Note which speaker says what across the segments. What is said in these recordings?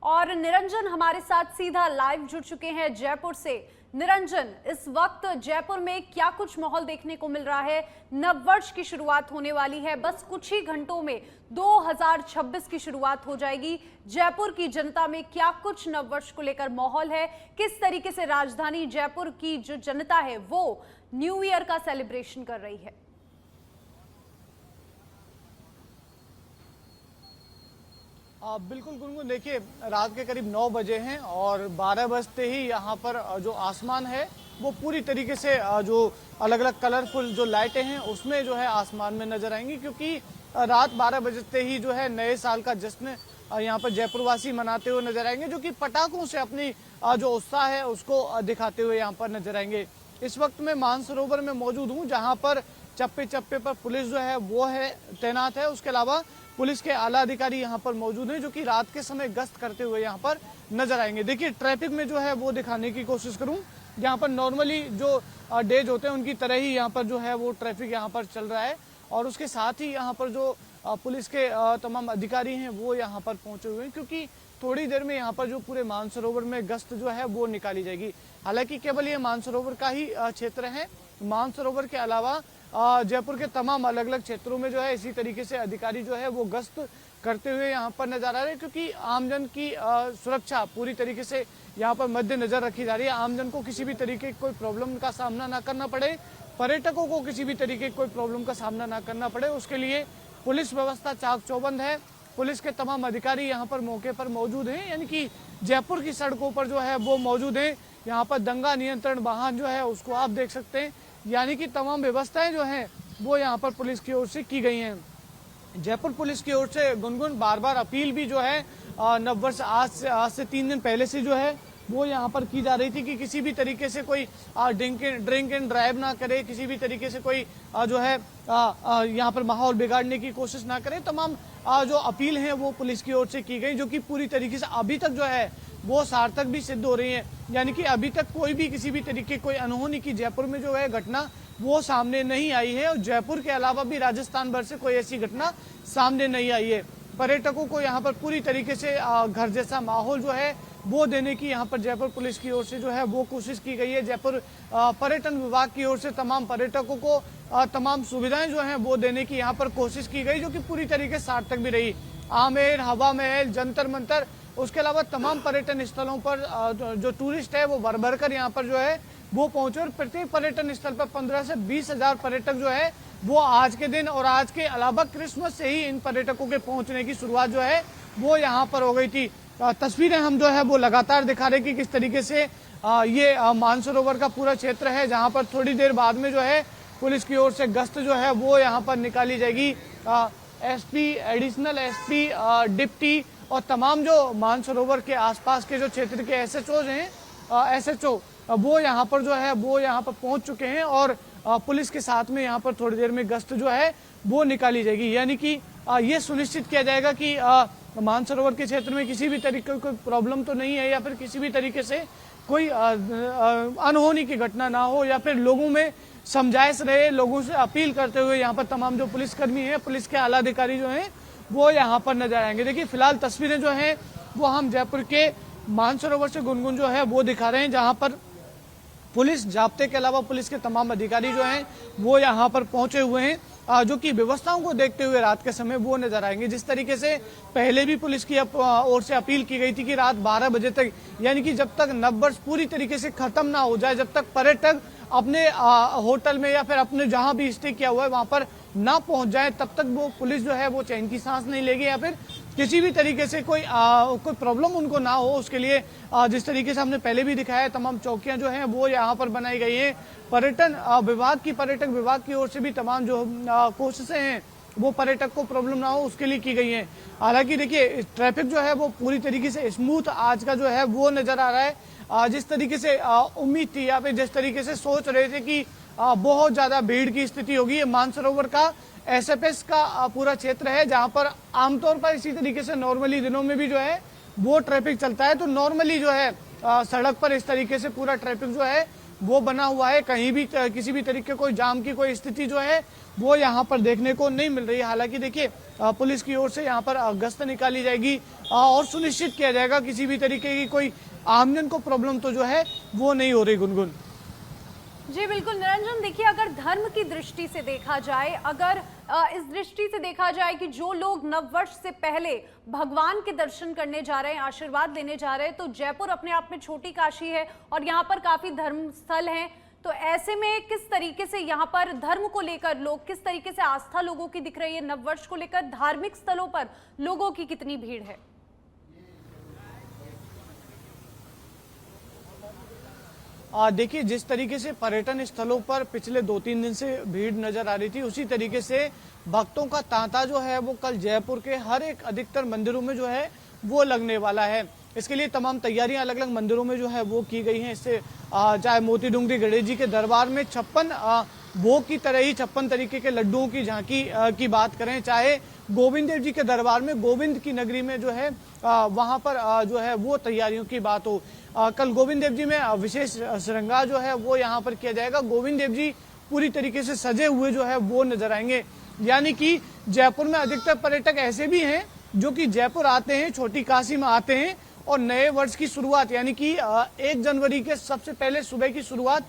Speaker 1: और निरंजन हमारे साथ सीधा लाइव जुड़ चुके हैं जयपुर से। निरंजन, इस वक्त जयपुर में क्या कुछ माहौल देखने को मिल रहा है? नववर्ष की शुरुआत होने वाली है, बस कुछ ही घंटों में 2026 की शुरुआत हो जाएगी। जयपुर की जनता में क्या कुछ नववर्ष को लेकर माहौल है? किस तरीके से राजधानी जयपुर की जो जनता है वो न्यू ईयर का सेलिब्रेशन कर रही है?
Speaker 2: बिल्कुल गुनगुन, देखिए रात के करीब 9 बजे हैं और 12 बजते ही यहाँ पर जो आसमान है वो पूरी तरीके से जो अलग अलग कलरफुल जो लाइटें हैं उसमें जो है आसमान में नजर आएंगी, क्योंकि रात 12 बजते ही जो है नए साल का जश्न यहाँ पर जयपुरवासी मनाते हुए नजर आएंगे, जो कि पटाखों से अपनी जो उत्साह है उसको दिखाते हुए यहाँ पर नजर आएंगे। इस वक्त मैं मानसरोवर में मौजूद हूँ, जहाँ पर चप्पे चप्पे पर पुलिस जो है वो है तैनात है। उसके अलावा पुलिस के आला अधिकारी यहाँ पर मौजूद हैं, जो कि रात के समय गश्त करते हुए यहाँ पर नजर आएंगे। देखिए ट्रैफिक में जो है वो दिखाने की कोशिश करूँ, यहाँ पर नॉर्मली जो डेज होते हैं उनकी तरह ही यहाँ पर जो है वो ट्रैफिक यहाँ पर चल रहा है। और उसके साथ ही यहाँ पर जो पुलिस के तमाम अधिकारी हैं वो यहाँ पर पहुंचे हुए हैं, क्योंकि थोड़ी देर में यहाँ पर जो पूरे मानसरोवर में गश्त जो है वो निकाली जाएगी। हालांकि केवल ये मानसरोवर का ही क्षेत्र है, मानसरोवर के अलावा जयपुर के तमाम अलग अलग क्षेत्रों में जो है इसी तरीके से अधिकारी जो है वो गश्त करते हुए यहाँ पर नजर आ रहे हैं, क्योंकि आमजन की सुरक्षा पूरी तरीके से यहाँ पर मद्देनजर रखी जा रही है। आमजन को किसी भी तरीके की कोई प्रॉब्लम का सामना ना करना पड़े, पर्यटकों को किसी भी तरीके की कोई प्रॉब्लम का सामना ना करना पड़े, उसके लिए पुलिस व्यवस्था चाक चौबंद है। पुलिस के तमाम अधिकारी यहाँ पर मौके पर मौजूद हैं, यानी कि जयपुर की सड़कों पर जो है वो मौजूद है। यहाँ पर दंगा नियंत्रण वाहन जो है उसको आप देख सकते हैं, यानी कि तमाम व्यवस्थाएं जो हैं वो यहाँ पर पुलिस की ओर से की गई हैं। जयपुर पुलिस की ओर से गुनगुन बार बार अपील भी जो है नववर्ष आज से 3 दिन पहले से जो है वो यहाँ पर की जा रही थी कि किसी भी तरीके से कोई ड्रिंक एंड ड्राइव ना करे, किसी भी तरीके से कोई जो है यहाँ पर माहौल बिगाड़ने की कोशिश ना करे। तमाम जो अपील है वो पुलिस की ओर से की गई, जो कि पूरी तरीके से अभी तक जो है वो सार्थक भी सिद्ध हो रही है। यानी कि अभी तक कोई भी किसी भी तरीके कोई अनहोनी की जयपुर में जो है घटना वो सामने नहीं आई है, और जयपुर के अलावा भी राजस्थान भर से कोई ऐसी घटना सामने नहीं आई है। पर्यटकों को यहाँ पर पूरी तरीके से घर जैसा माहौल जो है वो देने की यहाँ पर जयपुर पुलिस की ओर से जो है वो कोशिश की गई है। जयपुर पर्यटन विभाग की ओर से तमाम पर्यटकों को तमाम सुविधाएं जो हैं वो देने की यहाँ पर कोशिश की गई, जो कि पूरी तरीके से सार्थक भी रही। आमेर, हवा महल, जंतर मंतर, उसके अलावा तमाम पर्यटन स्थलों पर जो टूरिस्ट है वो भर भर कर यहाँ पर जो है वो पहुंचे, और प्रत्येक पर्यटन स्थल पर 15 से 20 हजार पर्यटक जो है वो आज के दिन और आज के अलावा क्रिसमस से ही इन पर्यटकों के पहुंचने की शुरुआत जो है वो यहाँ पर हो गई थी। तस्वीरें हम जो है वो लगातार दिखा रहे कि किस तरीके से ये मानसरोवर का पूरा क्षेत्र है, जहाँ पर थोड़ी देर बाद में जो है पुलिस की ओर से गश्त जो है वो यहाँ पर निकाली जाएगी। एसपी, एडिशनल एसपी, डिप्टी और तमाम जो मानसरोवर के आसपास के जो क्षेत्र के एसएचओ हैं, एसएचओ वो यहाँ पर जो है वो यहाँ पर पहुँच चुके हैं, और पुलिस के साथ में यहाँ पर थोड़ी देर में गश्त जो है वो निकाली जाएगी। यानी कि ये सुनिश्चित किया जाएगा कि मानसरोवर के क्षेत्र में किसी भी तरीके की कोई प्रॉब्लम तो नहीं है, या फिर किसी भी तरीके से कोई अनहोनी की घटना ना हो, या फिर लोगों में समझाइश रहे। लोगों से अपील करते हुए यहाँ पर तमाम जो पुलिसकर्मी हैं, पुलिस के आला अधिकारी जो हैं वो यहाँ पर नजर आएंगे। देखिए फिलहाल तस्वीरें जो हैं वो हम जयपुर के मानसरोवर से गुनगुन जो है वो दिखा रहे हैं, जहाँ पर पुलिस जाब्ते के अलावा पुलिस के तमाम अधिकारी जो हैं वो यहाँ पर पहुंचे हुए हैं, जो कि व्यवस्थाओं को देखते हुए रात के समय वो नजर आएंगे। जिस तरीके से पहले भी पुलिस की ओर से अपील की गई थी कि रात 12 बजे तक, यानी कि जब तक नववर्ष पूरी तरीके से खत्म ना हो जाए, जब तक पर्यटक अपने होटल में या फिर अपने जहां भी स्टे किया हुआ है वहां पर ना पहुंच जाए, तब तक वो पुलिस जो है वो चैन की सांस नहीं लेगी, या फिर किसी भी तरीके से कोई प्रॉब्लम उनको ना हो। उसके लिए जिस तरीके से हमने पहले भी दिखाया है, तमाम चौकियां जो हैं वो यहाँ पर बनाई गई हैं। पर्यटक विभाग की ओर से भी तमाम जो कोशिशें हैं वो पर्यटक को प्रॉब्लम ना हो उसके लिए की गई हैं। हालांकि देखिए ट्रैफिक जो है वो पूरी तरीके से स्मूथ आज का जो है वो नजर आ रहा है। जिस तरीके से उम्मीद थी या फिर जिस तरीके से सोच रहे थे कि बहुत ज्यादा भीड़ की स्थिति होगी, ये मानसरोवर का एसएफएस का पूरा क्षेत्र है, जहां पर आमतौर पर इसी तरीके से नॉर्मली दिनों में भी जो है वो ट्रैफिक चलता है। तो नॉर्मली जो है सड़क पर इस तरीके से पूरा ट्रैफिक जो है वो बना हुआ है। कहीं भी किसी भी तरीके कोई जाम की कोई स्थिति जो है वो यहाँ पर देखने को नहीं मिल रही है। हालांकि देखिए पुलिस की ओर से यहाँ पर गश्त निकाली जाएगी और सुनिश्चित किया जाएगा किसी भी तरीके की कोई आमजन को प्रॉब्लम तो जो है वो नहीं हो रही। गुनगुन
Speaker 1: जी बिल्कुल निरंजन, देखिए अगर धर्म की दृष्टि से देखा जाए, अगर इस दृष्टि से देखा जाए कि जो लोग नववर्ष से पहले भगवान के दर्शन करने जा रहे हैं, आशीर्वाद लेने जा रहे हैं, तो जयपुर अपने आप में छोटी काशी है और यहाँ पर काफी धर्म स्थल हैं। तो ऐसे में किस तरीके से यहाँ पर धर्म को लेकर लोग, किस तरीके से आस्था लोगों की दिख रही है, नववर्ष को लेकर धार्मिक स्थलों पर लोगों की कितनी भीड़ है?
Speaker 2: देखिए जिस तरीके से पर्यटन स्थलों पर पिछले 2-3 दिन से भीड़ नजर आ रही थी, उसी तरीके से भक्तों का तांता जो है वो कल जयपुर के हर एक अधिकतर मंदिरों में जो है वो लगने वाला है। इसके लिए तमाम तैयारियां अलग अलग मंदिरों में जो है वो की गई हैं। इससे चाहे मोती डूंगरी गणेश जी के दरबार में 56 भोग की तरह ही 56 तरीके के लड्डुओं की झांकी की बात करें, चाहे गोविंद देव जी के दरबार में गोविंद की नगरी में जो है वहां पर जो है वो तैयारियों की बात हो। कल गोविंद देव जी में विशेष श्रृंगार जो है वो यहाँ पर किया जाएगा। गोविंद देव जी पूरी तरीके से सजे हुए जो है वो नजर आएंगे। यानी कि जयपुर में अधिकतर पर्यटक ऐसे भी हैं जो कि जयपुर आते हैं, छोटी काशी में आते हैं और नए वर्ष की शुरुआत यानी कि 1 जनवरी के सबसे पहले सुबह की शुरुआत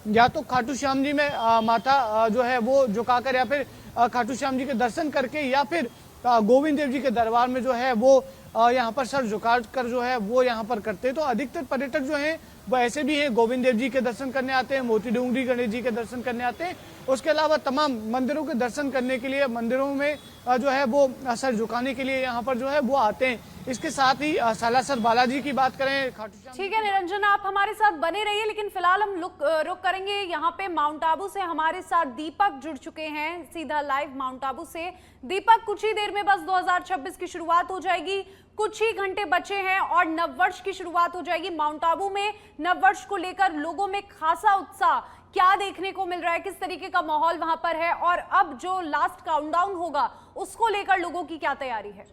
Speaker 2: या तो खाटू श्याम जी में माथा जो है वो झुकाकर या फिर खाटू श्याम जी के दर्शन करके या फिर गोविंद देव जी के दरबार में जो है वो यहाँ पर सर झुका कर जो है वो यहाँ पर करते हैं। तो अधिकतर पर्यटक जो हैं वो ऐसे भी हैं, गोविंद देव जी के दर्शन करने आते हैं, मोती डूंगरी गणेश जी के दर्शन करने आते हैं। उसके अलावा तमाम मंदिरों के दर्शन करने के लिए, मंदिरों में जो है वो सर झुकाने के लिए यहाँ पर जो है वो आते हैं। इसके साथ ही सालासर बालाजी की बात करें, खाटू श्याम।
Speaker 1: ठीक है निरंजन, आप हमारे साथ बने रहिए, लेकिन फिलहाल हम रुक करेंगे यहाँ पे माउंट आबू से। हमारे साथ दीपक जुड़ चुके हैं सीधा लाइव माउंट आबू से। दीपक, कुछ ही देर में बस 2026 की शुरुआत हो जाएगी, कुछ ही घंटे बचे हैं और नववर्ष की शुरुआत हो जाएगी। माउंट आबू में नववर्ष को लेकर लोगों में खासा उत्साह क्या देखने को मिल रहा है, किस तरीके का माहौल वहां पर है और अब जो लास्ट काउंटडाउन होगा उसको लेकर लोगों की क्या तैयारी है?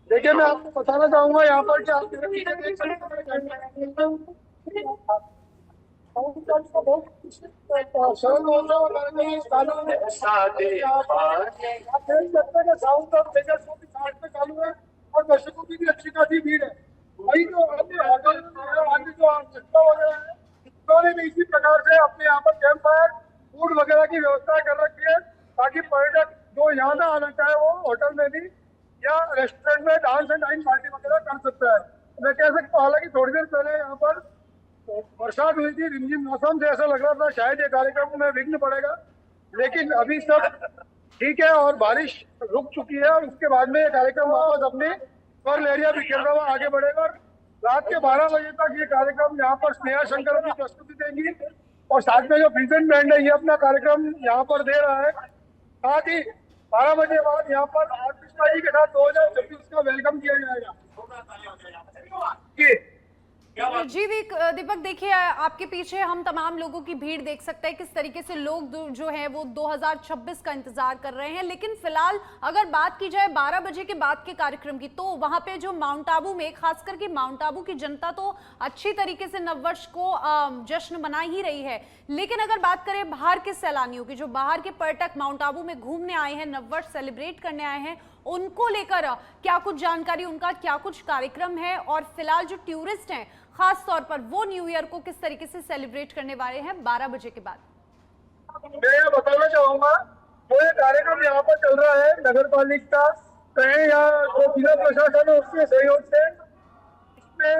Speaker 3: देखिए मैं आपको बताना चाहूंगा यहाँ पर क्या चालू है और दर्शकों की भी अच्छी खासी भीड़ है। वही जो होटल जो वगैरह है उन्होंने भी इसी प्रकार से अपने यहाँ पर कैंप फायर फूड वगैरह की व्यवस्था कर रखी है ताकि पर्यटक जो यहाँ से आना चाहे वो होटल में भी या रेस्टोरेंट में डांस एंड डाइन पार्टी वगैरह कर सकता है। मैं कह सकता हूँ हालांकि थोड़ी देर पहले यहाँ पर बरसात हुई थी, रिमझिम मौसम से ऐसा लग रहा था शायद ये कार्यक्रम में विघ्न पड़ेगा, लेकिन अभी सब ठीक है और बारिश रुक चुकी है और उसके बाद में ये कार्यक्रम वापस अपने स्वर लहरिया बिखेरता हुआ आगे बढ़ेगा। रात के 12 बजे तक ये कार्यक्रम यहाँ पर स्नेहा शंकर अपनी प्रस्तुति देंगी और साथ में जो प्रेजेंट बैंड है ये अपना कार्यक्रम यहाँ पर दे रहा है। साथ ही 12 बजे बाद यहाँ पर आतिशबाजी के साथ 2026 का वेलकम किया जाएगा।
Speaker 1: जी दीपक, देखिए आपके पीछे हम तमाम लोगों की भीड़ देख सकते हैं, किस तरीके से लोग जो है वो 2026 का इंतजार कर रहे हैं। लेकिन फिलहाल अगर बात की जाए 12 बजे के बाद के कार्यक्रम की, तो वहां पे जो माउंट आबू में, खास करके माउंट आबू की जनता तो अच्छी तरीके से नववर्ष को जश्न मना ही रही है। लेकिन अगर बात करें बाहर के सैलानियों की, जो बाहर के पर्यटक माउंट आबू में घूमने आए हैं, नववर्ष सेलिब्रेट करने आए हैं, उनको लेकर क्या कुछ जानकारी, उनका क्या कुछ कार्यक्रम है और फिलहाल जो टूरिस्ट हैं खास तौर पर वो न्यू ईयर को किस तरीके से सेलिब्रेट करने वाले हैं 12 बजे के बाद?
Speaker 3: मैं ये बताना चाहूंगा वो ये कार्यक्रम यहाँ पर चल रहा है नगर पालिका कहें या जो जिला प्रशासन है उसके सहयोग से, इसमें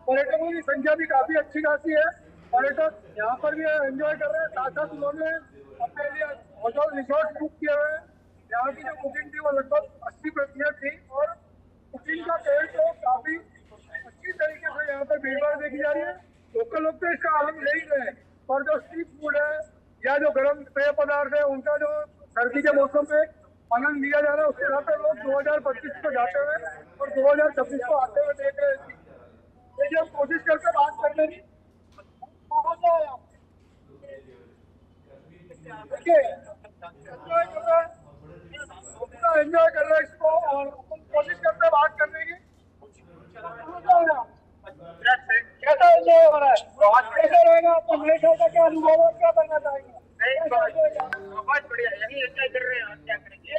Speaker 3: पर्यटकों की संख्या भी काफी अच्छी खासी है। पर्यटक यहाँ पर भी एंजॉय कर रहे हैं, साथ साथ उन्होंने अपने लिए होटल रिसोर्ट बुक किए हुए हैं। यहाँ की जो बुकिंग थी वो लगभग 80% थी और बुकिंग का पेड़ तो काफी अच्छी तरीके से यहाँ पर भीड़ भाड़ देखी जा रही है। लोकल लोग तो इसका आनंद ले ही रहे हैं और जो स्ट्रीट फूड है या जो गर्म पेय पदार्थ है उनका जो सर्दी के मौसम में आनंद लिया जा रहा है, उसके साथ लोग 2025 को जाते हुए और 2026 को आते हुए देख रहे हैं। देखिए हम कोशिश करके बात करने की एंजॉय कर रहे हैं इसको और कोशिश करते हैं बात करने की। कैसा एंजॉय हो रहा है, कैसा रहेगा आपको नए साल का क्या अनुभव है, क्या बनना चाहेंगे?
Speaker 4: बहुत बढ़िया, यही एंजॉय कर रहे हैं और क्या करेंगे।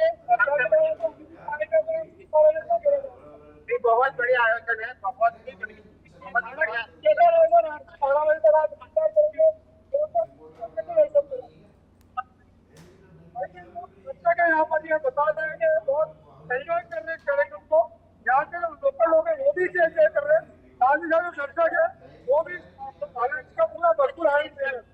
Speaker 4: बहुत बढ़िया आयोजन है, बहुत ही बढ़िया, बहुत बढ़िया।
Speaker 3: कैसा रहेगा रात 12 बजे तक आप इंतजार करेंगे? बच्चा का यहाँ पर ये बता रहे हैं कि बहुत सहयोग कर रहे हैं कार्यक्रम को, यहाँ के जो लोकल लोग हैं वो भी इसे एंजॉय कर रहे हैं, साथ ही साथ जो दर्शक है वो भी इसका पूरा भरपूर आनंद ले रहे हैं।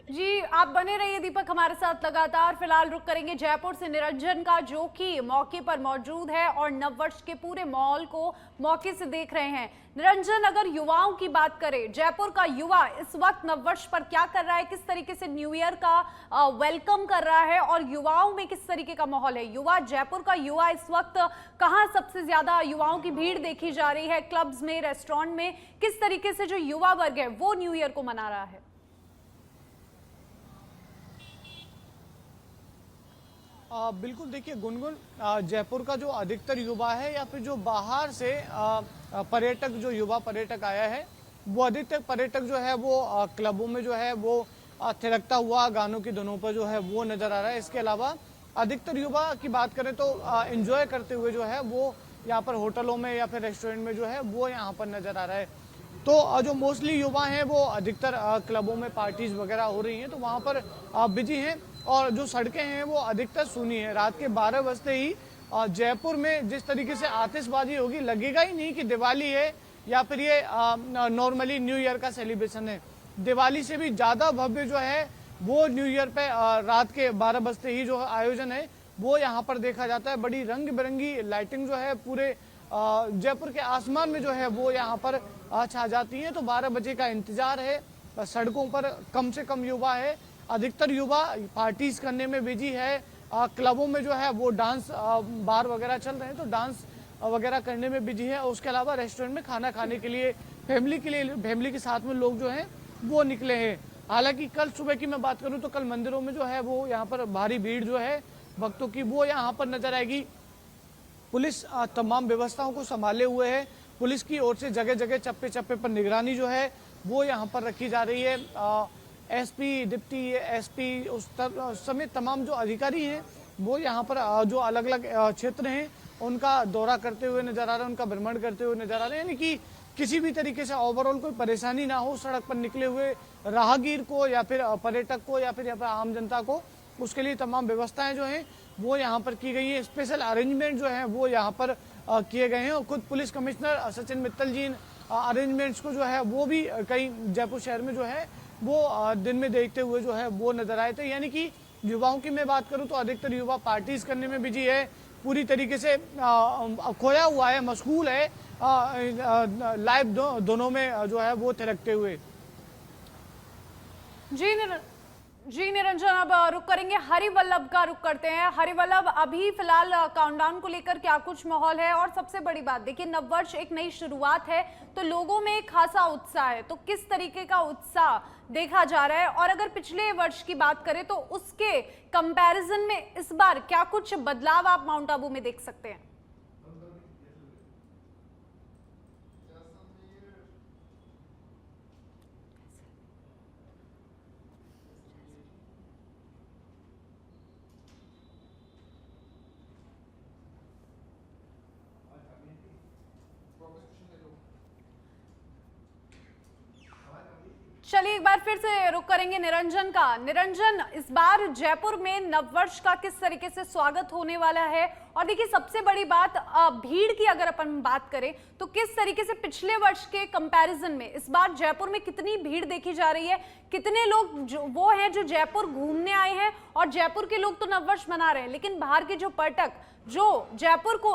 Speaker 1: जी, आप बने रहिए दीपक हमारे साथ लगातार। फिलहाल रुक करेंगे जयपुर से निरंजन का, जो कि मौके पर मौजूद है और नववर्ष के पूरे माहौल को मौके से देख रहे हैं। निरंजन, अगर युवाओं की बात करें, जयपुर का युवा इस वक्त नववर्ष पर क्या कर रहा है, किस तरीके से न्यू ईयर का वेलकम कर रहा है और युवाओं में किस तरीके का माहौल है? युवा, जयपुर का युवा इस वक्त कहाँ सबसे ज्यादा युवाओं की भीड़ देखी जा रही है? क्लब्स में, रेस्टोरेंट में, किस तरीके से जो युवा वर्ग है वो न्यू ईयर को मना रहा है?
Speaker 2: बिल्कुल, देखिए गुनगुन, जयपुर का जो अधिकतर युवा है या फिर जो बाहर से पर्यटक, जो युवा पर्यटक आया है, वो अधिकतर पर्यटक जो है वो क्लबों में जो है वो थिरकता हुआ गानों की धुनों पर जो है वो नज़र आ रहा है। इसके अलावा अधिकतर युवा की बात करें तो एंजॉय करते हुए जो है वो यहाँ पर होटलों में या फिर रेस्टोरेंट में जो है वो यहाँ पर नज़र आ रहा है। तो जो मोस्टली युवा हैं वो अधिकतर क्लबों में पार्टीज वगैरह हो रही हैं तो वहाँ पर बिजी हैं, और जो सड़कें हैं वो अधिकतर सूनी है। रात के 12 बजते ही जयपुर में जिस तरीके से आतिशबाजी होगी, लगेगा ही नहीं कि दिवाली है या फिर ये नॉर्मली न्यू ईयर का सेलिब्रेशन है। दिवाली से भी ज़्यादा भव्य जो है वो न्यू ईयर पे रात के 12 बजते ही जो आयोजन है वो यहाँ पर देखा जाता है। बड़ी रंग बिरंगी लाइटिंग जो है पूरे जयपुर के आसमान में जो है वो यहाँ पर छा जाती है। तो 12 बजे का इंतजार है। सड़कों पर कम से कम युवा है, अधिकतर युवा पार्टीज करने में बिजी है। क्लबों में जो है वो डांस बार वगैरह चल रहे हैं तो डांस वगैरह करने में बिजी है। और उसके अलावा रेस्टोरेंट में खाना खाने के लिए फैमिली के साथ में लोग जो हैं वो निकले हैं। हालांकि कल सुबह की मैं बात करूं तो कल मंदिरों में जो है वो यहाँ पर भारी भीड़ जो है भक्तों की वो यहाँ पर नजर आएगी। पुलिस तमाम व्यवस्थाओं को संभाले हुए है। पुलिस की ओर से जगह जगह चप्पे चप्पे पर निगरानी जो है वो यहाँ पर रखी जा रही है। एसपी, डिप्टी एसपी उस समेत तमाम जो अधिकारी हैं वो यहाँ पर जो अलग अलग क्षेत्र हैं उनका दौरा करते हुए नजर आ रहे हैं, उनका भ्रमण करते हुए नजर आ रहे हैं। यानी कि किसी भी तरीके से ओवरऑल कोई परेशानी ना हो सड़क पर निकले हुए राहगीर को या फिर पर्यटक को या फिर यहाँ पर आम जनता को, उसके लिए तमाम व्यवस्थाएं जो हैं वो यहाँ पर की गई है। स्पेशल अरेंजमेंट जो है वो यहाँ पर किए गए हैं और खुद पुलिस कमिश्नर सचिन मित्तल जी अरेंजमेंट्स को जो है वो भी कई जयपुर शहर में जो है वो दिन में देखते हुए जो है वो नजर आए थे। यानी कि युवाओं की मैं बात करूं तो अधिकतर युवा पार्टीज करने में बिजी है, पूरी तरीके से खोया हुआ है, मशगूल है लाइव दोनों में जो है वो थिरकते हुए।
Speaker 1: जी निरंजन, अब रुक करेंगे हरिवल्लभ का, रुक करते हैं हरिवल्लभ। अभी फिलहाल काउंटडाउन को लेकर क्या कुछ माहौल है? और सबसे बड़ी बात देखिए, नववर्ष एक नई शुरुआत है तो लोगों में एक खासा उत्साह है, तो किस तरीके का उत्साह देखा जा रहा है? और अगर पिछले वर्ष की बात करें तो उसके कंपैरिजन में इस बार क्या कुछ बदलाव आप माउंट आबू में देख सकते हैं? चलिए एक बार फिर से रुक करेंगे निरंजन का। निरंजन, इस बार जयपुर में नववर्ष का किस तरीके से स्वागत होने वाला है? और देखिए सबसे बड़ी बात भीड़ की अगर अपन बात करें तो किस तरीके से पिछले वर्ष के कंपैरिजन में इस बार जयपुर में कितनी भीड़ देखी जा रही है? कितने लोग जो वो हैं जो जयपुर घूमने आए हैं, और जयपुर के लोग तो नववर्ष मना रहे हैं, लेकिन बाहर के जो पर्यटक जो जयपुर को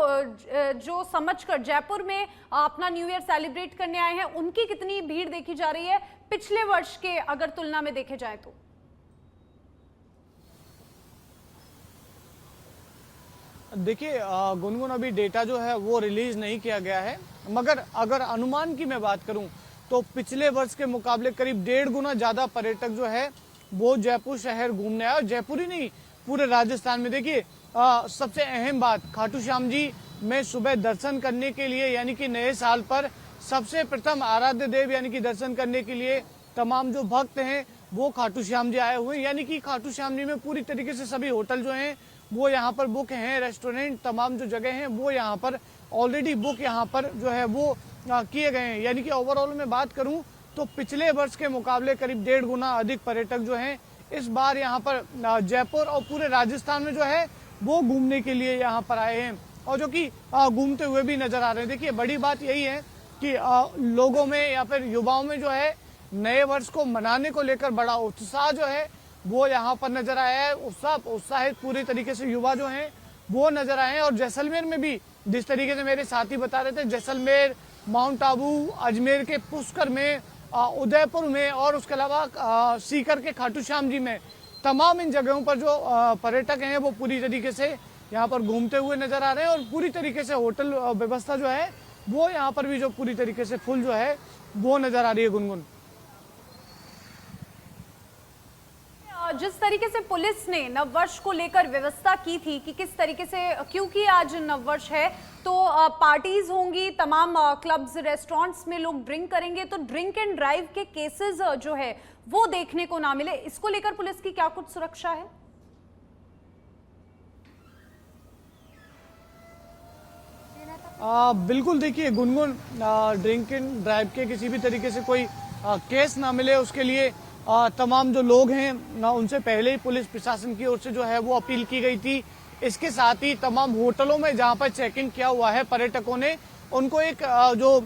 Speaker 1: जो समझकर जयपुर में अपना न्यू ईयर सेलिब्रेट करने आए हैं, उनकी कितनी भीड़ देखी जा रही है पिछले वर्ष के अगर तुलना में देखे जाए तो?
Speaker 2: देखिए गुनगुन, अभी डेटा जो है वो रिलीज नहीं किया गया है, मगर अगर अनुमान की मैं बात करूं तो पिछले वर्ष के मुकाबले करीब 1.5 गुना ज्यादा पर्यटक जो है वो जयपुर शहर घूमने आए। और जयपुर ही नहीं, पूरे राजस्थान में। देखिए सबसे अहम बात, खाटू श्याम जी में सुबह दर्शन करने के लिए यानी कि नए साल पर सबसे प्रथम आराध्य देव यानी कि दर्शन करने के लिए तमाम जो भक्त हैं वो खाटू श्याम जी आए हुए हैं। यानी कि खाटू श्याम जी में पूरी तरीके से सभी होटल जो हैं वो यहाँ पर बुक हैं, रेस्टोरेंट तमाम जो जगह हैं वो यहाँ पर ऑलरेडी बुक यहाँ पर जो है वो किए गए हैं। यानी कि ओवरऑल में बात करूँ तो पिछले वर्ष के मुकाबले करीब 1.5 गुना अधिक पर्यटक जो हैं इस बार यहाँ पर जयपुर और पूरे राजस्थान में जो है वो घूमने के लिए यहाँ पर आए हैं और जो कि घूमते हुए भी नजर आ रहे हैं। देखिए बड़ी बात यही है कि लोगों में या फिर युवाओं में जो है नए वर्ष को मनाने को लेकर बड़ा उत्साह जो है वो यहाँ पर नजर आया है। उत्साहित पूरी तरीके से युवा जो हैं वो नजर आए हैं। और जैसलमेर में भी जिस तरीके से मेरे साथी बता रहे थे, जैसलमेर, माउंट आबू, अजमेर के पुष्कर में, उदयपुर में और उसके अलावा सीकर के खाटू श्याम जी में, तमाम इन जगहों पर जो पर्यटक हैं वो पूरी तरीके से यहाँ पर घूमते हुए नजर आ रहे हैं। और पूरी तरीके से होटल व्यवस्था जो है वो यहाँ पर भी जो पूरी तरीके से फुल जो है वो नजर आ रही है। गुनगुन,
Speaker 1: जिस तरीके से पुलिस ने नववर्ष को लेकर व्यवस्था की थी कि किस तरीके से, क्योंकि आज नववर्ष है तो पार्टीज होंगी, तमाम क्लब्स रेस्टोरेंट्स में लोग ड्रिंक करेंगे, तो ड्रिंक एंड ड्राइव के केसेस जो है वो देखने को ना मिले, इसको लेकर पुलिस की क्या कुछ सुरक्षा है?
Speaker 2: बिल्कुल, देखिए गुनगुन, ड्रिंक एंड ड्राइव के किसी भी तरीके से कोई केस ना मिले उसके लिए तमाम जो लोग हैं उनसे पहले ही पुलिस प्रशासन की ओर से जो है वो अपील की गई थी। इसके साथ ही तमाम होटलों में जहां पर चेक इन किया हुआ है पर्यटकों ने, उनको एक जो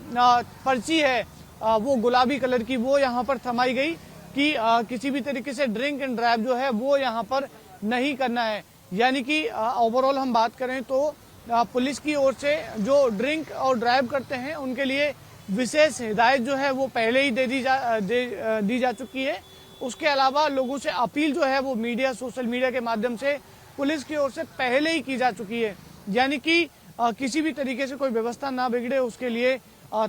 Speaker 2: पर्ची है वो गुलाबी कलर की वो यहाँ पर थमाई गई कि किसी भी तरीके से ड्रिंक एंड ड्राइव जो है वो यहाँ पर नहीं करना है। यानी कि ओवरऑल हम बात करें तो पुलिस की ओर से जो ड्रिंक और ड्राइव करते हैं उनके लिए विशेष हिदायत जो है वो पहले ही दी जा चुकी है। उसके अलावा लोगों से अपील जो है वो मीडिया, सोशल मीडिया के माध्यम से पुलिस की ओर से पहले ही की जा चुकी है। यानी कि किसी भी तरीके से कोई व्यवस्था ना बिगड़े उसके लिए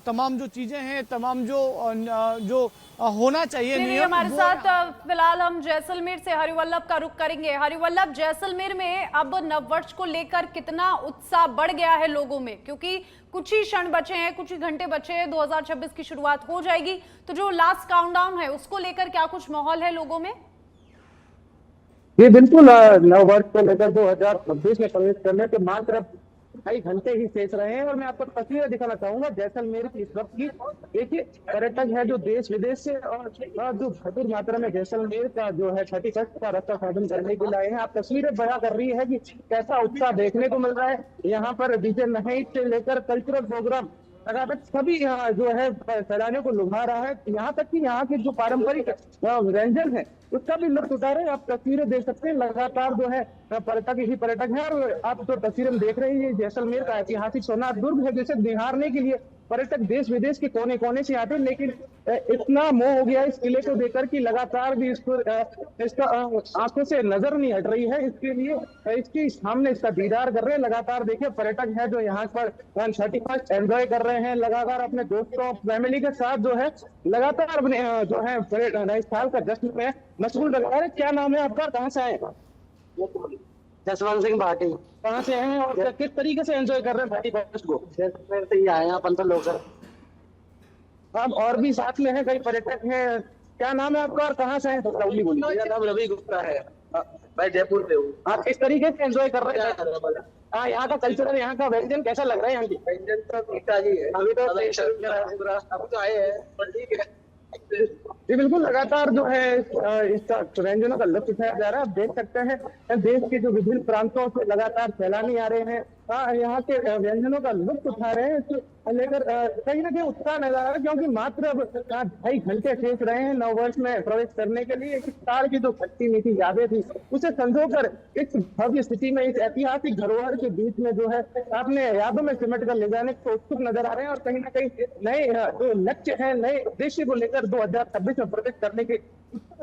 Speaker 2: तमाम जो चीजें हैं, तमाम जो होना चाहिए नियम।
Speaker 1: हमारे साथ फिलहाल हम जैसलमेर से हरिवल्लभ का रुख करेंगे। हरिवल्लभ, जैसलमेर में अब नववर्ष को लेकर कितना उत्साह बढ़ गया है लोगों में, क्योंकि कुछ ही क्षण बचे हैं, कुछ ही घंटे बचे हैं, 2026 की शुरुआत हो जाएगी, तो जो लास्ट काउंटडाउन है उसको लेकर क्या कुछ माहौल है लोगों में?
Speaker 5: ये बिल्कुल नववर्ष को लेकर 2026 में प्रवेश करने के मात्र कई घंटे ही शेष रहे हैं। और मैं आपको तस्वीरें दिखाना चाहूंगा जैसलमेर की इस वक्त की। देखिए पर्यटक है जो देश विदेश से और जो भरपूर मात्रा में जैसलमेर का जो है 31 का रक्षा साधन करने के लिए आए हैं। आप तस्वीरें बयां कर रही है कि कैसा उत्साह देखने को मिल रहा है। यहाँ पर डीजे नाइट से लेकर कल्चरल प्रोग्राम लगातार सभी यहाँ जो है सैलानियों को लुभा रहा है। यहाँ तक कि यहाँ के जो पारंपरिक व्यंजन है उसका भी लुत्फ उठा रहे हैं। आप तस्वीरें देख सकते हैं, लगातार जो है पर्यटक ही पर्यटक है। और आप जो तस्वीरें देख रहे हैं जैसलमेर का ऐतिहासिक सोनार दुर्ग है, जिसे निहारने के लिए पर्यटक देश विदेश के कोने कोने से आते हैं। लेकिन इतना मोह हो गया इस किले को देखकर कि लगातार भी इसका आंखों से नजर नहीं हट रही है। इसके लिए इसके सामने इसका दीदार कर रहे हैं। लगातार देखिए पर्यटक है जो यहाँ पर 31 एंजॉय कर रहे हैं, लगातार अपने दोस्तों फैमिली के साथ जो है लगातार अपने जो है नए साल का जश्न में मशगूल लगा रहे। क्या नाम है आपका, कहाँ से आए?
Speaker 6: जसवंत सिंह भाटी।
Speaker 5: कहाँ से आए हैं और किस तरीके से एंजॉय कर रहे हैं 31 को?
Speaker 6: जैसलमेर से ही आए हैं 15 लोग सर।
Speaker 5: अब और भी साथ में है कई पर्यटक हैं। क्या नाम है आपका और कहाँ से आए? बोलिए।
Speaker 6: मेरा नाम रवि गुप्ता है, मैं जयपुर से हूँ।
Speaker 5: आप किस तरीके से एंजॉय कर रहे हैं? हाँ, यहाँ का कल्चर, यहाँ का व्यंजन कैसा लग रहा है? यहाँ की
Speaker 6: व्यंजन तो मीठा ही है,
Speaker 5: अभी तो
Speaker 6: अब तो आए हैं पर ठीक है।
Speaker 5: जी बिल्कुल, लगातार जो है इसका व्यंजनों का लुत्फ उठाया जा रहा है। आप देख सकते हैं देश के जो विभिन्न प्रांतों से लगातार सैलानी आ रहे हैं, यहाँ के व्यंजनों का लुत्फ उठा रहे हैं। तो लेकर कहीं ना कहीं उत्साह नजर आ रहा है, क्योंकि मात्र अब 2.5 घंटे शेष रहे हैं नववर्ष में प्रवेश करने के लिए। इस साल की जो खट्टी मीठी यादें थी उसे संजोकर इस भव्य स्थिति में, इस ऐतिहासिक धरोहर के बीच में जो है अपने यादों में सिमट कर ले जाने को उत्सुक नजर आ रहे हैं। और कहीं ना कहीं नए जो लक्ष्य है, नए उद्देश्य को लेकर 2026 में प्रवेश करने के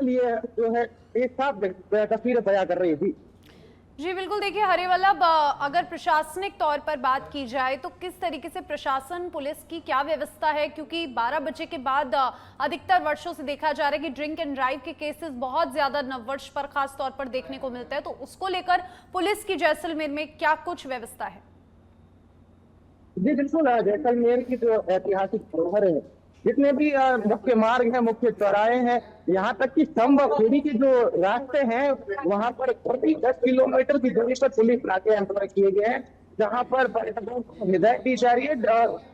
Speaker 5: लिए जो है एक साथ तस्वीरें बयां कर रही थी।
Speaker 1: जी बिल्कुल, देखिए हरिवल्लभ, अगर प्रशासनिक तौर पर बात की जाए तो किस तरीके से प्रशासन, पुलिस की क्या व्यवस्था है, क्योंकि 12 बजे के बाद अधिकतर वर्षों से देखा जा रहा है कि ड्रिंक एंड ड्राइव के केसेस बहुत ज्यादा नववर्ष पर खास तौर पर देखने को मिलता है, तो उसको लेकर पुलिस की जैसलमेर में क्या कुछ व्यवस्था है?
Speaker 5: जी बिल्कुल, जैसलमेर की जो ऐतिहासिक धरोहर है, जितने भी मुख्य मार्ग हैं, मुख्य चौराहे हैं, यहाँ तक कि स्तंभ सीढ़ी के जो रास्ते हैं, वहाँ पर प्रति 10 किलोमीटर की दूरी पर पुलिस नाके एम्प्लॉय किए गए हैं, जहाँ पर पर्यटकों को हिदायत दी जा रही है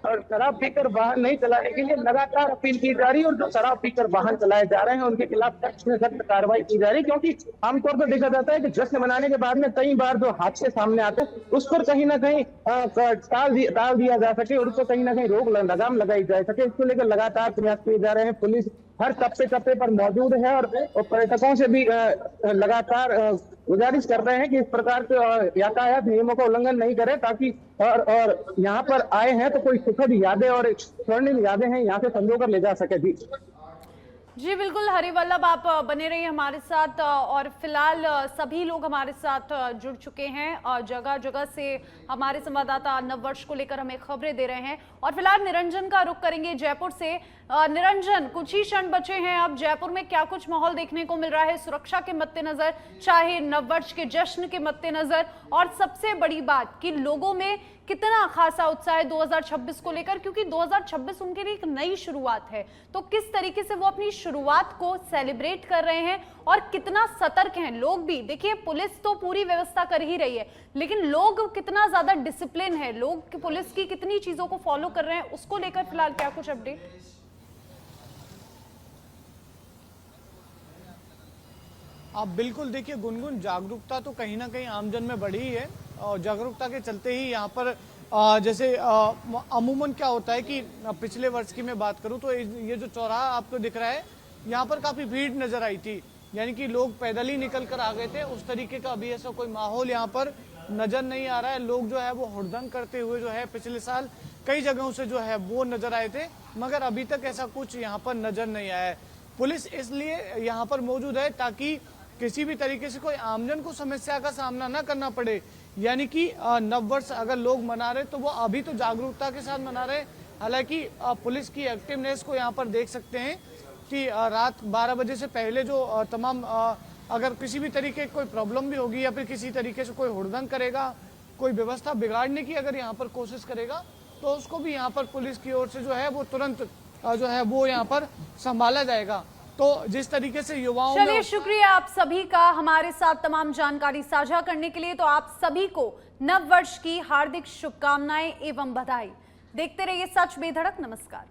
Speaker 5: और शराब पीकर वाहन नहीं चलाने के लिए लगातार अपील की जा रही है। और जो शराब पीकर वाहन चलाए जा रहे हैं उनके खिलाफ सख्त से सख्त कार्रवाई की जा रही है, क्योंकि आमतौर पर देखा जाता है कि जश्न मनाने के बाद में कई बार जो हादसे सामने आते हैं उस पर कहीं ना कहीं टाल दिया जा सके और उसको कहीं ना कहीं रोक लगाम लगाई जा सके, इसको लेकर लगातार प्रयास किए जा रहे हैं। पुलिस हर तप्पे पर मौजूद है और पर्यटकों से भी लगातार गुजारिश कर रहे हैं कि इस प्रकार के यातायात नियमों का उल्लंघन नहीं करें, ताकि और यहाँ पर आए हैं तो कोई सुखद यादें और स्वर्णिम यादें हैं यहाँ से संजो कर ले जा सके।
Speaker 1: जी बिल्कुल हरिवल्लभ, आप बने रहिए हमारे साथ और फिलहाल सभी लोग हमारे साथ जुड़ चुके हैं, जगह जगह से हमारे संवाददाता नववर्ष को लेकर हमें खबरें दे रहे हैं। और फिलहाल निरंजन का रुख करेंगे जयपुर से। निरंजन, कुछ ही क्षण बचे हैं, अब जयपुर में क्या कुछ माहौल देखने को मिल रहा है सुरक्षा के मद्देनजर, चाहे नववर्ष के जश्न के मद्देनजर, और सबसे बड़ी बात कि लोगों में कितना खासा उत्साह है 2026 को लेकर, क्योंकि 2026 उनके लिए एक नई शुरुआत है, तो किस तरीके से वो अपनी शुरुआत को सेलिब्रेट कर रहे हैं और कितना सतर्क हैं लोग भी। देखिए पुलिस तो पूरी व्यवस्था कर ही रही है, लेकिन लोग कितना ज्यादा डिसिप्लिन है, लोग पुलिस की कितनी चीजों को फॉलो कर रहे हैं, उसको लेकर फिलहाल क्या कुछ अपडेट?
Speaker 2: आप बिल्कुल देखिए गुनगुन, जागरूकता तो कहीं ना कहीं आमजन में बढ़ी है और जागरूकता के चलते ही यहाँ पर जैसे अमूमन क्या होता है कि पिछले वर्ष की मैं बात करूँ तो ये जो चौराहा आपको दिख रहा है, यहाँ पर काफ़ी भीड़ नज़र आई थी, यानी कि लोग पैदल ही निकल कर आ गए थे। उस तरीके का अभी ऐसा कोई माहौल यहाँ पर नज़र नहीं आ रहा है। लोग जो है वो हुड़दंग करते हुए जो है पिछले साल कई जगहों से जो है वो नज़र आए थे, मगर अभी तक ऐसा कुछ यहाँ पर नज़र नहीं आया है। पुलिस इसलिए यहाँ पर मौजूद है ताकि किसी भी तरीके से कोई आमजन को समस्या का सामना न करना पड़े, यानी कि नववर्ष अगर लोग मना रहे तो वो अभी तो जागरूकता के साथ मना रहे। हालांकि पुलिस की एक्टिवनेस को यहाँ पर देख सकते हैं कि रात 12 बजे से पहले जो तमाम अगर किसी भी तरीके की कोई प्रॉब्लम भी होगी या फिर किसी तरीके से कोई हुड़दंग करेगा, कोई व्यवस्था बिगाड़ने की अगर यहाँ पर कोशिश करेगा, तो उसको भी यहाँ पर पुलिस की ओर से जो है वो तुरंत जो है वो यहाँ पर संभाला जाएगा। तो जिस तरीके से युवाओं में,
Speaker 1: चलिए शुक्रिया आप सभी का हमारे साथ तमाम जानकारी साझा करने के लिए। तो आप सभी को नव वर्ष की हार्दिक शुभकामनाएं एवं बधाई। देखते रहिए सच बेधड़क। नमस्कार।